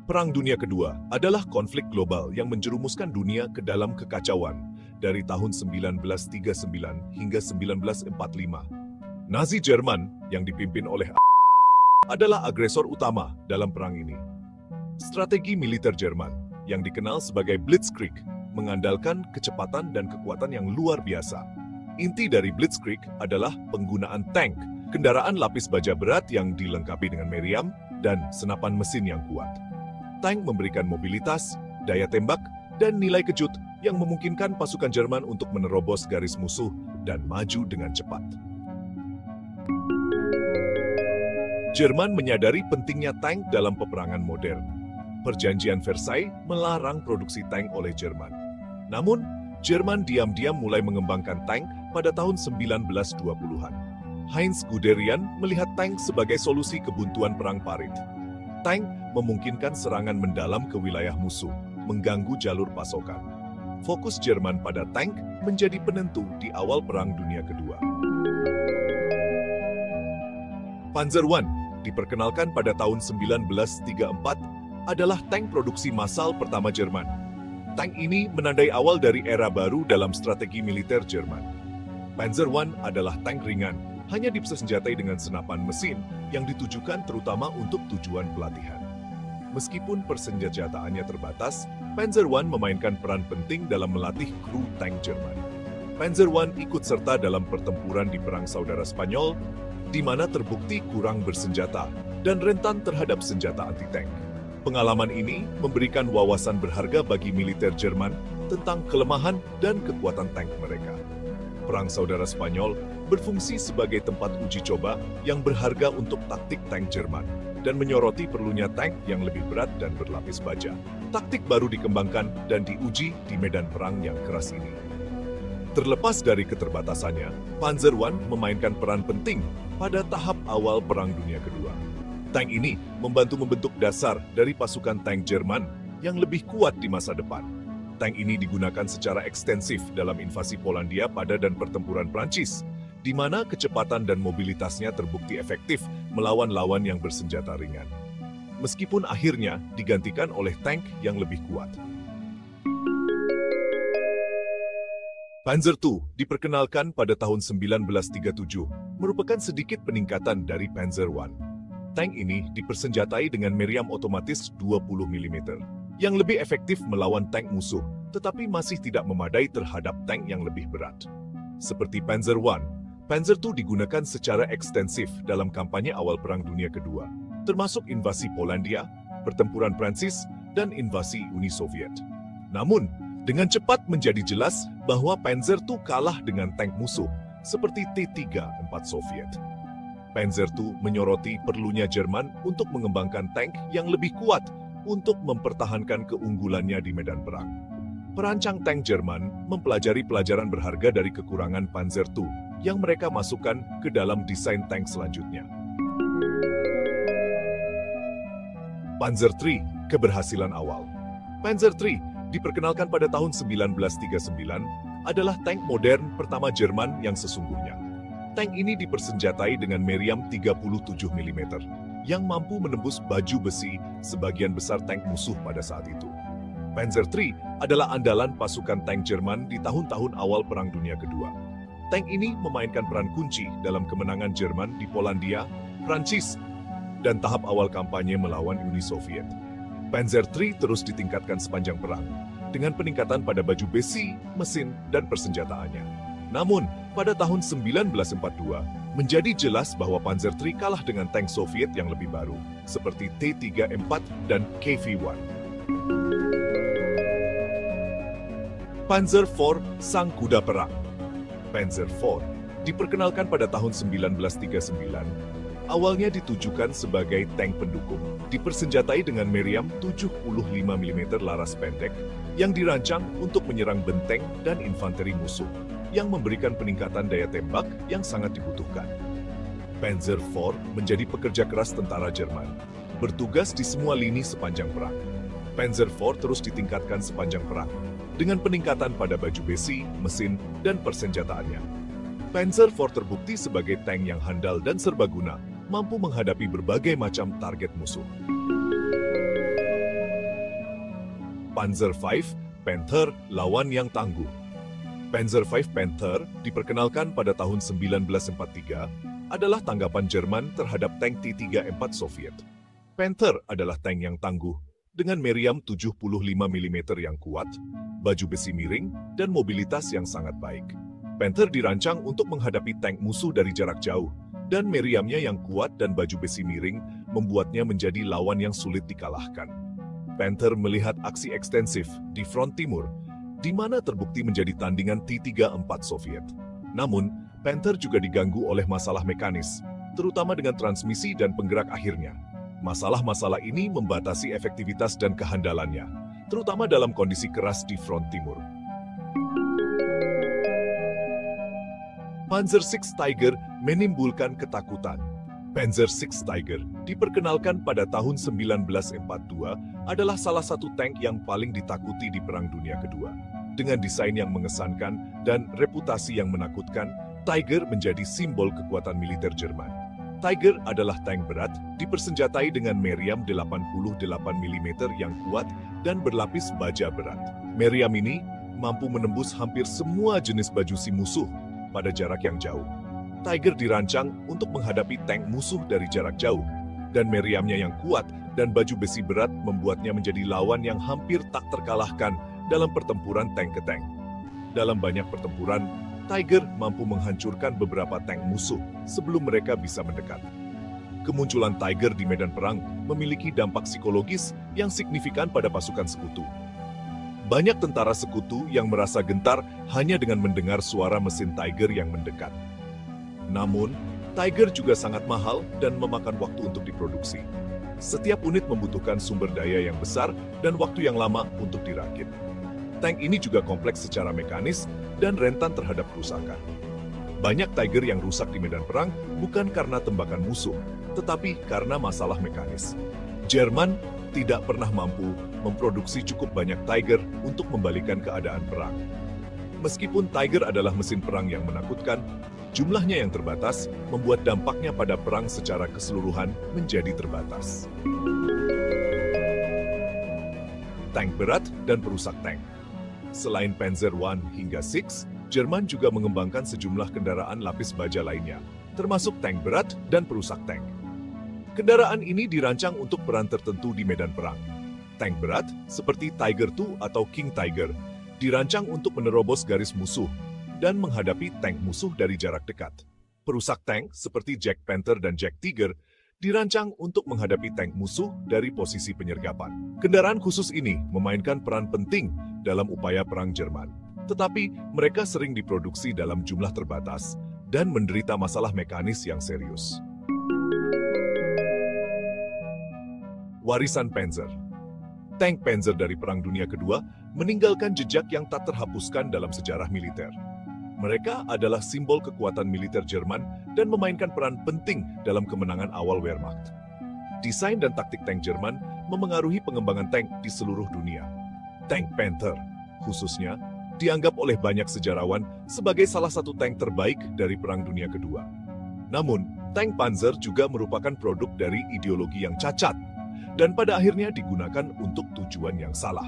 Perang Dunia Kedua adalah konflik global yang menjerumuskan dunia ke dalam kekacauan dari tahun 1939 hingga 1945. Nazi Jerman yang dipimpin oleh adalah agresor utama dalam perang ini. Strategi militer Jerman yang dikenal sebagai Blitzkrieg mengandalkan kecepatan dan kekuatan yang luar biasa. Inti dari Blitzkrieg adalah penggunaan tank, kendaraan lapis baja berat yang dilengkapi dengan meriam dan senapan mesin yang kuat. Tank memberikan mobilitas, daya tembak, dan nilai kejut yang memungkinkan pasukan Jerman untuk menerobos garis musuh dan maju dengan cepat. Jerman menyadari pentingnya tank dalam peperangan modern. Perjanjian Versailles melarang produksi tank oleh Jerman. Namun, Jerman diam-diam mulai mengembangkan tank pada tahun 1920-an. Heinz Guderian melihat tank sebagai solusi kebuntuan Perang Parit. Tank memungkinkan serangan mendalam ke wilayah musuh, mengganggu jalur pasokan. Fokus Jerman pada tank menjadi penentu di awal Perang Dunia Kedua. Panzer I diperkenalkan pada tahun 1934 adalah tank produksi massal pertama Jerman. Tank ini menandai awal dari era baru dalam strategi militer Jerman. Panzer I adalah tank ringan, hanya disenjatai dengan senapan mesin yang ditujukan terutama untuk tujuan pelatihan. Meskipun persenjataannya terbatas, Panzer I memainkan peran penting dalam melatih kru tank Jerman. Panzer I ikut serta dalam pertempuran di Perang Saudara Spanyol, di mana terbukti kurang bersenjata dan rentan terhadap senjata anti-tank. Pengalaman ini memberikan wawasan berharga bagi militer Jerman tentang kelemahan dan kekuatan tank mereka. Perang Saudara Spanyol berfungsi sebagai tempat uji coba yang berharga untuk taktik tank Jerman dan menyoroti perlunya tank yang lebih berat dan berlapis baja. Taktik baru dikembangkan dan diuji di medan perang yang keras ini. Terlepas dari keterbatasannya, Panzer I memainkan peran penting pada tahap awal Perang Dunia Kedua. Tank ini membantu membentuk dasar dari pasukan tank Jerman yang lebih kuat di masa depan. Tank ini digunakan secara ekstensif dalam invasi Polandia pada dan pertempuran Prancis, di mana kecepatan dan mobilitasnya terbukti efektif melawan lawan yang bersenjata ringan. Meskipun akhirnya digantikan oleh tank yang lebih kuat. Panzer II diperkenalkan pada tahun 1937, merupakan sedikit peningkatan dari Panzer I. Tank ini dipersenjatai dengan meriam otomatis 20 mm, yang lebih efektif melawan tank musuh, tetapi masih tidak memadai terhadap tank yang lebih berat. Seperti Panzer I, Panzer II digunakan secara ekstensif dalam kampanye awal Perang Dunia Kedua, termasuk invasi Polandia, pertempuran Prancis, dan invasi Uni Soviet. Namun, dengan cepat menjadi jelas bahwa Panzer II kalah dengan tank musuh, seperti T-34 Soviet. Panzer II menyoroti perlunya Jerman untuk mengembangkan tank yang lebih kuat untuk mempertahankan keunggulannya di medan perang. Perancang tank Jerman mempelajari pelajaran berharga dari kekurangan Panzer II yang mereka masukkan ke dalam desain tank selanjutnya. Panzer III, keberhasilan awal. Panzer III diperkenalkan pada tahun 1939 adalah tank modern pertama Jerman yang sesungguhnya. Tank ini dipersenjatai dengan meriam 37 mm yang mampu menembus baju besi sebagian besar tank musuh pada saat itu. Panzer III adalah andalan pasukan tank Jerman di tahun-tahun awal Perang Dunia Kedua. Tank ini memainkan peran kunci dalam kemenangan Jerman di Polandia, Prancis, dan tahap awal kampanye melawan Uni Soviet. Panzer III terus ditingkatkan sepanjang perang, dengan peningkatan pada baju besi, mesin, dan persenjataannya. Namun, pada tahun 1942, menjadi jelas bahwa Panzer III kalah dengan tank Soviet yang lebih baru, seperti T-34 dan KV-1. Panzer IV, sang kuda perang. Panzer IV diperkenalkan pada tahun 1939, awalnya ditujukan sebagai tank pendukung, dipersenjatai dengan meriam 75 mm laras pendek yang dirancang untuk menyerang benteng dan infanteri musuh, yang memberikan peningkatan daya tembak yang sangat dibutuhkan. Panzer IV menjadi pekerja keras tentara Jerman, bertugas di semua lini sepanjang perang. Panzer IV terus ditingkatkan sepanjang perang, dengan peningkatan pada baju besi, mesin, dan persenjataannya. Panzer IV terbukti sebagai tank yang handal dan serbaguna, mampu menghadapi berbagai macam target musuh. Panzer V Panther, lawan yang tangguh. Panzer V Panther diperkenalkan pada tahun 1943 adalah tanggapan Jerman terhadap tank T-34 Soviet. Panther adalah tank yang tangguh dengan meriam 75 mm yang kuat, baju besi miring, dan mobilitas yang sangat baik. Panther dirancang untuk menghadapi tank musuh dari jarak jauh, dan meriamnya yang kuat dan baju besi miring membuatnya menjadi lawan yang sulit dikalahkan. Panther melihat aksi ekstensif di front timur, di mana terbukti menjadi tandingan T-34 Soviet. Namun, Panther juga diganggu oleh masalah mekanis, terutama dengan transmisi dan penggerak akhirnya. Masalah-masalah ini membatasi efektivitas dan kehandalannya, terutama dalam kondisi keras di front timur. Panzer VI Tiger menimbulkan ketakutan. Panzer VI Tiger diperkenalkan pada tahun 1942 adalah salah satu tank yang paling ditakuti di Perang Dunia Kedua. Dengan desain yang mengesankan dan reputasi yang menakutkan, Tiger menjadi simbol kekuatan militer Jerman. Tiger adalah tank berat, dipersenjatai dengan meriam 88 mm yang kuat dan berlapis baja berat. Meriam ini mampu menembus hampir semua jenis baju si musuh pada jarak yang jauh. Tiger dirancang untuk menghadapi tank musuh dari jarak jauh, dan meriamnya yang kuat dan baju besi berat membuatnya menjadi lawan yang hampir tak terkalahkan dalam pertempuran tank ke tank. Dalam banyak pertempuran, Tiger mampu menghancurkan beberapa tank musuh sebelum mereka bisa mendekat. Kemunculan Tiger di medan perang memiliki dampak psikologis yang signifikan pada pasukan sekutu. Banyak tentara sekutu yang merasa gentar hanya dengan mendengar suara mesin Tiger yang mendekat. Namun, Tiger juga sangat mahal dan memakan waktu untuk diproduksi. Setiap unit membutuhkan sumber daya yang besar dan waktu yang lama untuk dirakit. Tank ini juga kompleks secara mekanis dan rentan terhadap kerusakan. Banyak Tiger yang rusak di medan perang bukan karena tembakan musuh, tetapi karena masalah mekanis. Jerman tidak pernah mampu memproduksi cukup banyak Tiger untuk membalikan keadaan perang. Meskipun Tiger adalah mesin perang yang menakutkan, jumlahnya yang terbatas membuat dampaknya pada perang secara keseluruhan menjadi terbatas. Tank berat dan perusak tank. Selain Panzer I hingga VI, Jerman juga mengembangkan sejumlah kendaraan lapis baja lainnya, termasuk tank berat dan perusak tank. Kendaraan ini dirancang untuk peran tertentu di medan perang. Tank berat, seperti Tiger II atau King Tiger, dirancang untuk menerobos garis musuh dan menghadapi tank musuh dari jarak dekat. Perusak tank, seperti Jack Panther dan Jack Tiger, dirancang untuk menghadapi tank musuh dari posisi penyergapan. Kendaraan khusus ini memainkan peran penting dalam upaya perang Jerman. Tetapi mereka sering diproduksi dalam jumlah terbatas dan menderita masalah mekanis yang serius. Warisan Panzer. Tank Panzer dari Perang Dunia Kedua meninggalkan jejak yang tak terhapuskan dalam sejarah militer. Mereka adalah simbol kekuatan militer Jerman dan memainkan peran penting dalam kemenangan awal Wehrmacht. Desain dan taktik tank Jerman memengaruhi pengembangan tank di seluruh dunia. Tank Panther, khususnya, dianggap oleh banyak sejarawan sebagai salah satu tank terbaik dari Perang Dunia Kedua. Namun, tank Panzer juga merupakan produk dari ideologi yang cacat, dan pada akhirnya digunakan untuk tujuan yang salah.